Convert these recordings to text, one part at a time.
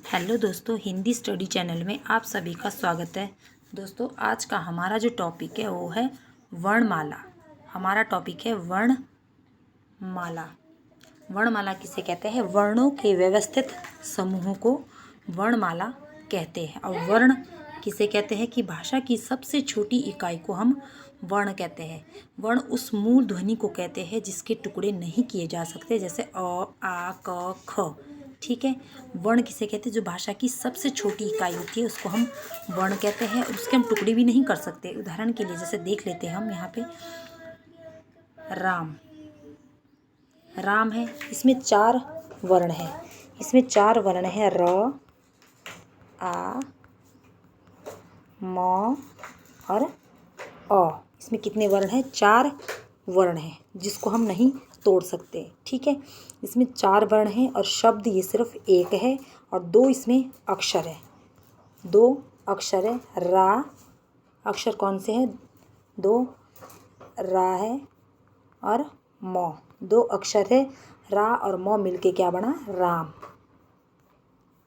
Hello दोस्तों, Hindi study channel में आप सभी का स्वागत है। दोस्तों, आज का हमारा जो टॉपिक है वो है वर्णमाला। हमारा टॉपिक है वर्णमाला। वर्णमाला किसे कहते हैं? वर्णों के व्यवस्थित समूह को वर्णमाला कहते हैं। और वर्ण किसे कहते हैं? कि भाषा की सबसे छोटी इकाई को हम वर्ण कहते हैं। वर्ण उस मूल ध्वनि को कहते हैं जिसके टुकड़े नहीं किए जा सकते, जैसे अ, आ, क, ख। ठीक है। वर्ण किसे कहते हैं? जो भाषा की सबसे छोटी इकाई होती है उसको हम वर्ण कहते हैं, और उसके हम टुकड़े भी नहीं कर सकते। उदाहरण के लिए जैसे देख लेते हैं हम यहाँ पे राम। राम है, इसमें 4 वर्ण है। इसमें 4 वर्ण है, र, आ, म और अ। इसमें कितने वर्ण हैं? 4 वर्ण हैं, जिसको हम नहीं तोड़ सकते। ठीक है। इसमें 4 वर्ण हैं और शब्द ये सिर्फ एक है, और 2 इसमें अक्षर है। 2 अक्षर है। रा अक्षर कौन से हैं? 2 रा है और म। 2 अक्षर है, रा और म मिलके क्या बना? राम।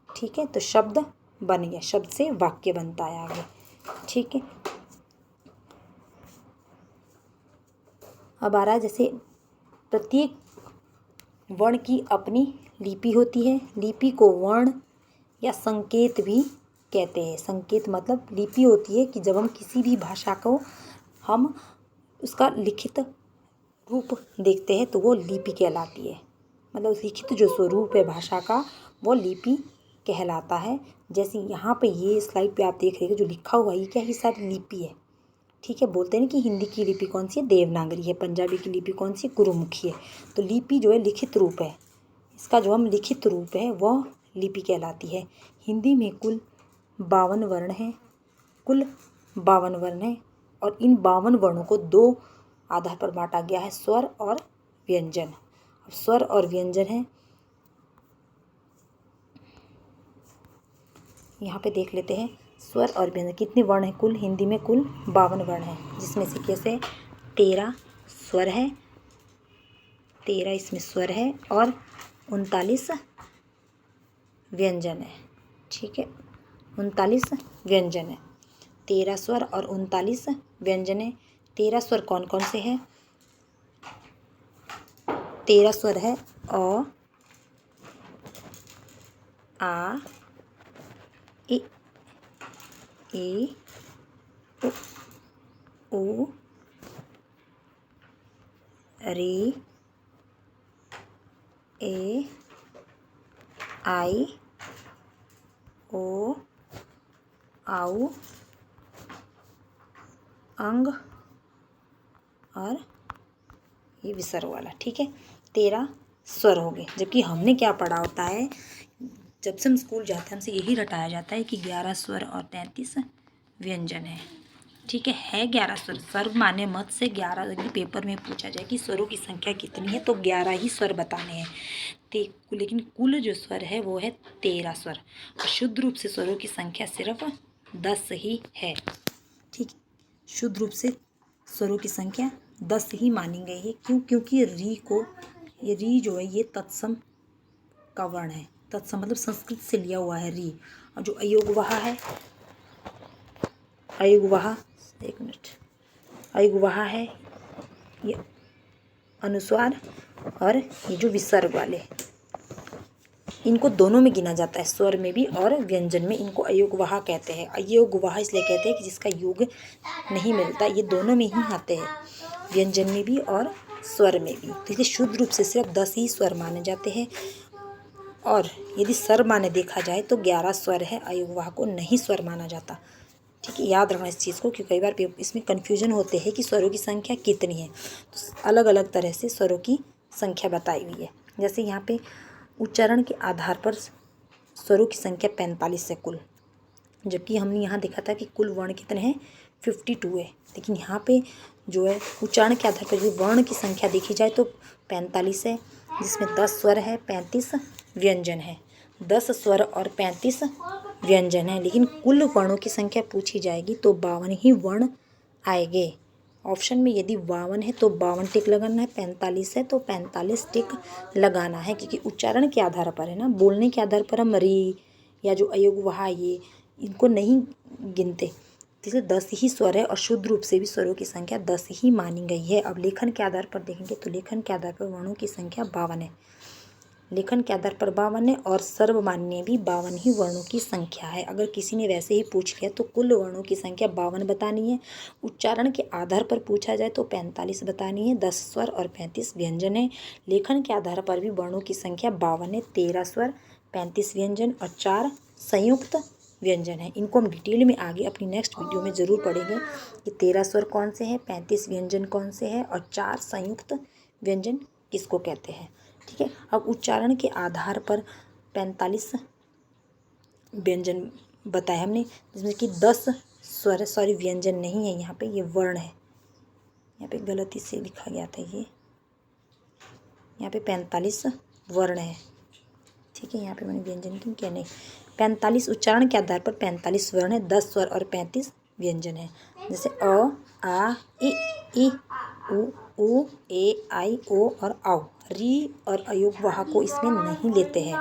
ठीक है। तो शब्द बन गया, शब्द से वाक्य बनता है आगे। ठीक है। अब आ रहा है, जैसे प्रत्येक वर्ण की अपनी लिपि होती है। लिपि को वर्ण या संकेत भी कहते हैं। संकेत मतलब लिपि होती है कि जब हम किसी भी भाषा को हम उसका लिखित रूप देखते हैं तो वो लिपि कहलाती है। मतलब लिखित जो स्वरूप है भाषा का वो लिपि कहलाता है। जैसे यहाँ पे ये स्लाइड पे आप देख रहे हो जो लिखा हुआ है, ये क्या है? सारी लिपि है। ठीक है। बोलते हैं ना कि हिंदी की लिपि कौन सी है? देवनागरी है। पंजाबी की लिपि कौन सी है? गुरुमुखी है। तो लिपि जो है लिखित रूप है। इसका जो हम लिखित रूप है वह लिपि कहलाती है। हिंदी में कुल 52 वर्ण हैं। कुल 52 वर्ण हैं, और इन 52 वर्णों को 2 आधार पर बांटा गया है, स्वर और व्यंजन। अब स्वर और व्यंजन है, यहाँ पे देख लेते हैं। स्वर और व्यंजन कितने वर्ण हैं? कुल हिंदी में कुल 52 वर्ण हैं, जिसमें से कैसे 13 स्वर है, 13 इसमें स्वर है और 39 व्यंजन है। ठीक है। 39 व्यंजन है। 13 स्वर और 39 व्यंजन है। 13 स्वर कौन कौन से हैं? 13 स्वर है अ, आ, इ, ई, उ, री, ए, आई, ओ, आउ, अंग और ये विसर्ग वाला। ठीक है। 13 स्वर हो गए। जबकि हमने क्या पढ़ा होता है, जब से हम स्कूल जाते हैं हमसे यही रटाया जाता है कि 11 स्वर और 33 व्यंजन है। ठीक है 11 स्वर। स्वर माने मत से 11, यदि पेपर में पूछा जाए कि स्वरों की संख्या कितनी है तो 11 ही स्वर बताने हैं। लेकिन कुल जो स्वर है वो है 13 स्वर, और शुद्ध रूप से स्वरों की संख्या सिर्फ 10 ही है। ठीक। शुद्ध रूप से स्वरों की संख्या 10 ही मानी गई है। क्यों? क्योंकि ये री जो है ये तत्सम का वर्ण है। तत्सम मतलब संस्कृत से लिया हुआ है री। और जो अयोगवाह है, अयोगवाह, एक मिनट, अयोगवाह है ये अनुस्वार, और ये जो विसर्ग वाले, इनको दोनों में गिना जाता है, स्वर में भी और व्यंजन में। इनको अयोगवाह कहते हैं। अयोगवाह इसलिए कहते हैं कि जिसका योग नहीं मिलता। ये दोनों में ही आते हैं, व्यंजन में भी और स्वर में भी। तो इसलिए शुद्ध रूप से सिर्फ 10 ही स्वर माने जाते हैं, और यदि स्वर माने देखा जाए तो 11 स्वर है। अयोगवाह को नहीं स्वर माना जाता। ठीक है। याद रखना इस चीज़ को, क्योंकि कई बार इसमें कन्फ्यूजन होते हैं कि स्वरों की संख्या कितनी है। तो अलग अलग तरह से स्वरों की संख्या बताई हुई है। जैसे यहाँ पे उच्चारण के आधार पर स्वरों की संख्या 45 है कुल, जबकि हमने यहाँ देखा था कि कुल वर्ण कितने हैं? 52 है। लेकिन यहाँ पे जो है उच्चारण के आधार पर जो वर्ण की संख्या देखी जाए तो 45 है, जिसमें 10 स्वर है, 35 व्यंजन है। 10 स्वर और 35 व्यंजन है। लेकिन कुल वर्णों की संख्या पूछी जाएगी तो 52 ही वर्ण आएंगे। ऑप्शन में यदि 52 है तो 52 टिक लगाना है, 45 है तो 45 टिक लगाना है, क्योंकि उच्चारण के आधार पर है ना। बोलने के आधार पर हम री या जो अयोगवाह ये इनको नहीं गिनते, इसलिए 10 ही स्वर है और शुद्ध रूप से भी स्वरों की संख्या 10 ही मानी गई है। अब लेखन के आधार पर देखेंगे तो लेखन के आधार पर वर्णों की संख्या 52 है। लेखन के आधार पर 52 है और सर्वमान्य भी 52 ही वर्णों की संख्या है। अगर किसी ने वैसे ही पूछ लिया तो कुल वर्णों की संख्या 52 बतानी है। उच्चारण के आधार पर पूछा जाए तो 45 बतानी है। 10 स्वर और 35 व्यंजन है। लेखन के आधार पर भी वर्णों की संख्या 52 है। 13 स्वर, 35 व्यंजन और 4 संयुक्त व्यंजन है। इनको हम डिटेल में आगे अपनी नेक्स्ट वीडियो में ज़रूर पढ़ेंगे कि 13 स्वर कौन से हैं, 35 व्यंजन कौन से हैं और 4 संयुक्त व्यंजन किसको कहते हैं। ठीक है। अब उच्चारण के आधार पर 45 व्यंजन बताए हमने, जिसमें कि 10 स्वर व्यंजन नहीं है, यहाँ पे ये वर्ण है। यहाँ पे गलती से लिखा गया था, ये यहाँ पे 45 वर्ण है। ठीक है, यहाँ पे मैंने व्यंजन क्यों किया, नहीं 45 उच्चारण के आधार पर 45 वर्ण है, 10 स्वर और 35 व्यंजन है। जैसे अ, आ, इ, उ, ए, आई, ओ और औ। री और अयोगवाह को इसमें नहीं लेते हैं।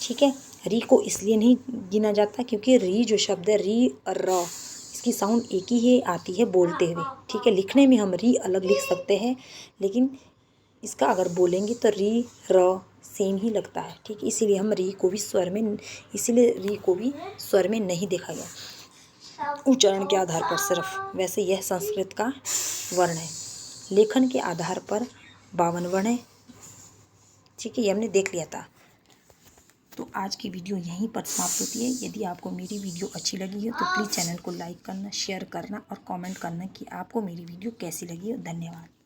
ठीक है, री को इसलिए नहीं गिना जाता क्योंकि री जो शब्द है, री और र, इसकी साउंड एक ही है आती है बोलते हुए। ठीक है, लिखने में हम री अलग लिख सकते हैं, लेकिन इसका अगर बोलेंगे तो री र सेम ही लगता है। ठीक है, इसीलिए हम री को भी स्वर में, इसीलिए री को भी स्वर में नहीं देखा गया उच्चारण के आधार पर सिर्फ। वैसे यह संस्कृत का वर्ण है। लेखन के आधार पर 52 वर्ण है। ठीक है, ये हमने देख लिया था। तो आज की वीडियो यहीं पर समाप्त होती है। यदि आपको मेरी वीडियो अच्छी लगी हो तो प्लीज़ चैनल को लाइक करना, शेयर करना और कमेंट करना कि आपको मेरी वीडियो कैसी लगी हो। धन्यवाद।